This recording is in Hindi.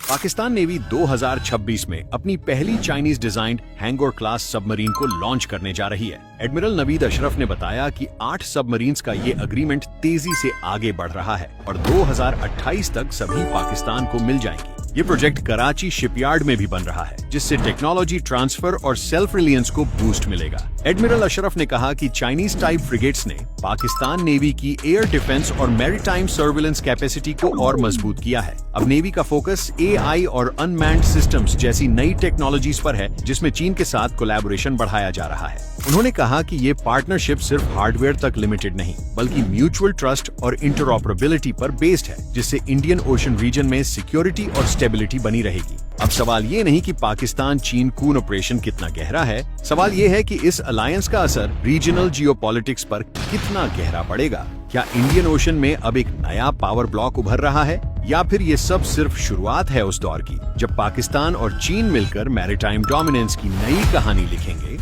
पाकिस्तान नेवी 2026 में अपनी पहली चाइनीज डिजाइंड हैंगोर क्लास सबमरीन को लॉन्च करने जा रही है। एडमिरल नवीद अशरफ ने बताया कि 8 सबमरीन्स का ये अग्रीमेंट तेजी से आगे बढ़ रहा है और 2028 तक सभी पाकिस्तान को मिल जाएंगी। ये प्रोजेक्ट कराची शिपयार्ड में भी बन रहा है, जिससे टेक्नोलॉजी ट्रांसफर और सेल्फ रिलायंस को बूस्ट मिलेगा। एडमिरल अशरफ ने कहा कि चाइनीज टाइप फ्रिगेट्स ने पाकिस्तान नेवी की एयर डिफेंस और मैरीटाइम सर्विलेंस कैपेसिटी को और मजबूत किया है। अब नेवी का फोकस AI और अनमैन्ड सिस्टम्स जैसी नई टेक्नोलॉजीज पर है, जिसमें चीन के साथ कोलैबोरेशन बढ़ाया जा रहा है। उन्होंने कहा कि ये पार्टनरशिप सिर्फ हार्डवेयर तक लिमिटेड नहीं, बल्कि म्यूचुअल ट्रस्ट और इंटरऑपरेबिलिटी पर बेस्ड है, जिससे इंडियन ओशन रीजन में सिक्योरिटी और स्टेबिलिटी बनी रहेगी। अब सवाल ये नहीं कि पाकिस्तान चीन कून ऑपरेशन कितना गहरा है, सवाल ये है कि इस अलायंस का असर रीजनल जियोपॉलिटिक्स पर कितना गहरा पड़ेगा। क्या इंडियन ओशन में अब एक नया पावर ब्लॉक उभर रहा है, या फिर ये सब सिर्फ शुरुआत है उस दौर की जब पाकिस्तान और चीन मिलकर मैरीटाइम डोमिनेंस की नई कहानी लिखेंगे।